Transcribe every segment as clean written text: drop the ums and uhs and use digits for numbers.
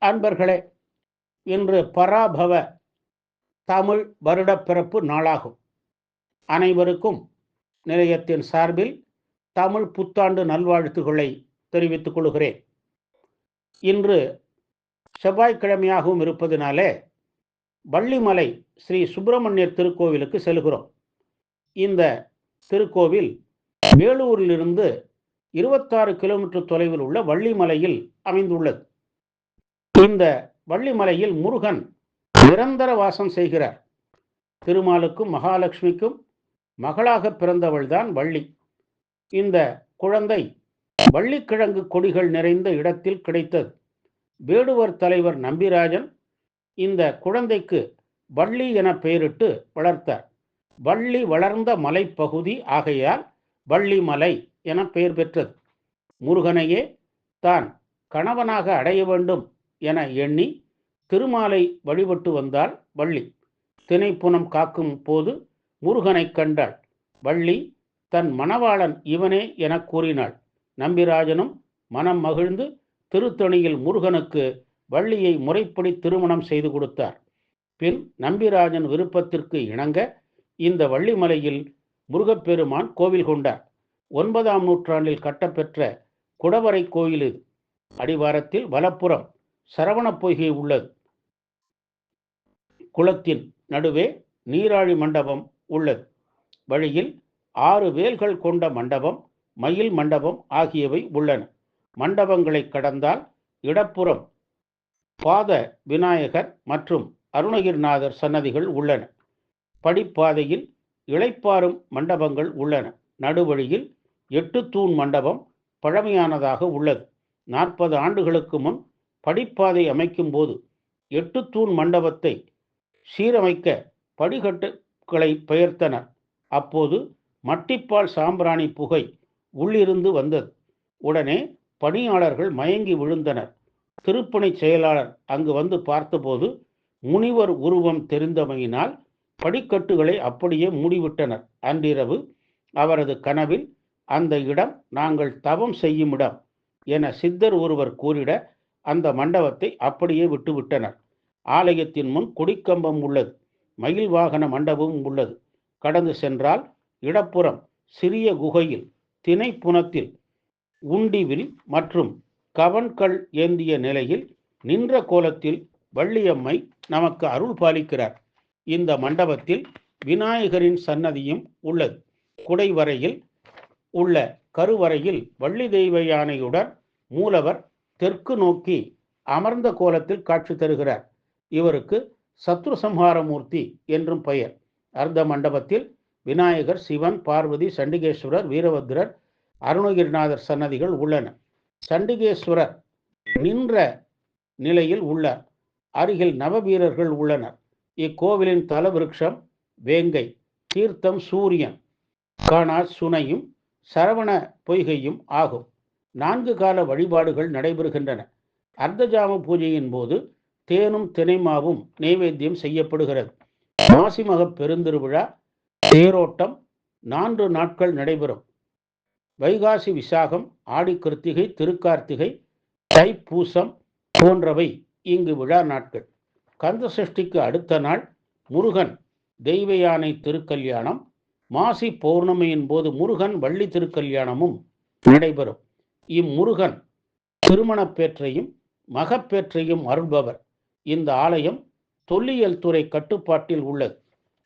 அன்பர்களே, இன்று பராபவ தமிழ் வருடப்பிறப்பு நாளாகும். அனைவருக்கும் நிலையத்தின் சார்பில் தமிழ் புத்தாண்டு நல்வாழ்த்துக்களை தெரிவித்துக் கொள்கிறேன். இன்று செவ்வாய்க்கிழமையாகவும் இருப்பதினாலே வள்ளிமலை ஸ்ரீ சுப்பிரமணியர் திருக்கோவிலுக்கு செல்கிறோம். இந்த திருக்கோவில் வேலூரிலிருந்து 26 கிலோமீட்டர் தொலைவில் உள்ள வள்ளிமலையில் அமைந்துள்ளது. இந்த வள்ளிமலையில் முருகன் நிரந்தர வாசம் செய்கிறார். திருமாலுக்கும் மகாலட்சுமிக்கும் மகளாக பிறந்தவள்தான் வள்ளி. இந்த குழந்தை வள்ளிக்கிழங்கு கொடிகள் நிறைந்த இடத்தில் கிடைத்தது. வேடுவர் தலைவர் நம்பிராஜன் இந்த குழந்தைக்கு வள்ளி என பெயரிட்டு வளர்த்தார். வள்ளி வளர்ந்த மலைப்பகுதி ஆகையால் வள்ளிமலை என பெயர் பெற்றது. முருகனையே தான் கணவனாக அடைய வேண்டும் என எண்ணி திருமாலை வழிபட்டு வந்தாள் வள்ளி. தினைப்புனம் காக்கும் போது முருகனை கண்டாள். வள்ளி தன் மணவாளன் இவனே என கூறினாள். நம்பிராஜனும் மனம் மகிழ்ந்து திருத்தணியில் முருகனுக்கு வள்ளியை முறைப்படி திருமணம் செய்து கொடுத்தார். பின் நம்பிராஜன் விருப்பத்திற்கு இணங்க இந்த வள்ளிமலையில் முருகப்பெருமான் கோவில் கொண்டார். 9ஆம் நூற்றாண்டில் கட்டப்பெற்ற குடவரை கோயில் இது. அடிவாரத்தில் வலப்புறம் சரவண பொய்கை உள்ளது. குளத்தின் நடுவே நீராழி மண்டபம் உள்ளது. வழியில் 6 வேல்கள் கொண்ட மண்டபம், மயில் மண்டபம் ஆகியவை உள்ளன. மண்டபங்களை கடந்தால் இடப்புறம் பாத விநாயகர் மற்றும் அருணகிரிநாதர் சன்னதிகள் உள்ளன. படிப்பாதையில் இளைப்பாறும் மண்டபங்கள் உள்ளன. நடுவழியில் 8 தூண் மண்டபம் பழமையானதாக உள்ளது. 40 ஆண்டுகளுக்கு முன் படிப்பாதை அமைக்கும் போது 8 தூண் மண்டபத்தை சீரமைக்க படிக்கட்டுகளை பெயர்த்தனர். அப்போது மட்டிப்பால் சாம்பிராணி புகை உள்ளிருந்து வந்தது. உடனே பணியாளர்கள் மயங்கி விழுந்தனர். திருப்பணி செயலாளர் அங்கு வந்து பார்த்தபோது முனிவர் உருவம் தெரிந்தமையினால் படிக்கட்டுகளை அப்படியே மூடிவிட்டனர். அன்றிரவு அவரது கனவில் அந்த இடம் நாங்கள் தவம் செய்யும் இடம் என சித்தர் ஒருவர் கூறிட அந்த மண்டபத்தை அப்படியே விட்டுவிட்டனர். ஆலயத்தின் முன் கொடிக்கம்பம் உள்ளது. மயில் வாகன மண்டபமும் உள்ளது. கடந்து சென்றால் இடப்புறம் சிறிய குகையில் தினைப்புனத்தில் உண்டிவில் மற்றும் கவன்கள் ஏந்திய நிலையில் நின்ற கோலத்தில் வள்ளியம்மை நமக்கு அருள் பாலிக்கிறார். இந்த மண்டபத்தில் விநாயகரின் சன்னதியும் உள்ளது. குடைவரையில் உள்ள கருவறையில் வள்ளி தெய்வ யானையுடன் மூலவர் தெற்கு நோக்கி அமர்ந்த கோலத்தில் காட்சி தருகிறார். இவருக்கு சத்ருசம்ஹாரமூர்த்தி என்றும் பெயர். அர்த்த மண்டபத்தில் விநாயகர், சிவன், பார்வதி, சண்டிகேஸ்வரர், வீரபத்ரர், அருணகிரிநாதர் சன்னதிகள் உள்ளன. சண்டிகேஸ்வரர் நின்ற நிலையில் உள்ளார். அருகில் நவவீரர்கள் உள்ளனர். இக்கோவிலின் தல விருட்சம் வேங்கை, தீர்த்தம் சூரியன், காணா சுனையும் சரவண பொய்கையும் ஆகும். 4 கால வழிபாடுகள் நடைபெறுகின்றன. அர்த்தஜாம பூஜையின் போது தேனும் தினைமாவும் நைவேத்தியம் செய்யப்படுகிறது. மாசிமக பெருந்திருவிழா தேரோட்டம் 4 நாட்கள் நடைபெறும். வைகாசி விசாகம், ஆடி கிருத்திகை, திருக்கார்த்திகை, தைப்பூசம் போன்றவை இங்கு விழா நாட்கள். கந்த சஷ்டிக்கு அடுத்த நாள் முருகன் தெய்வ யானை திருக்கல்யாணம், மாசி பௌர்ணமியின் போது முருகன் வள்ளி திருக்கல்யாணமும் நடைபெறும். இம்முருகன் திருமணப்பேற்றையும் மகப்பேற்றையும் அருள்பவர். இந்த ஆலயம் தொல்லியல் துறை கட்டுப்பாட்டில் உள்ளது.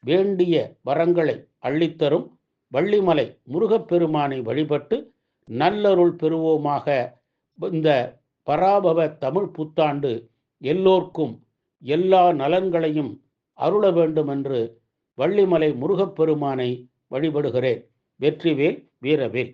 வேண்டிய வரங்களை அள்ளித்தரும் வள்ளிமலை முருகப்பெருமானை வழிபட்டு நல்லருள் பெறுவோமாக. இந்த பராபவ தமிழ் புத்தாண்டு எல்லோர்க்கும் எல்லா நலன்களையும் அருள வேண்டும் என்று வள்ளிமலை முருகப்பெருமானை வழிபடுகிறேன். வெற்றிவேல், வீரவேல்.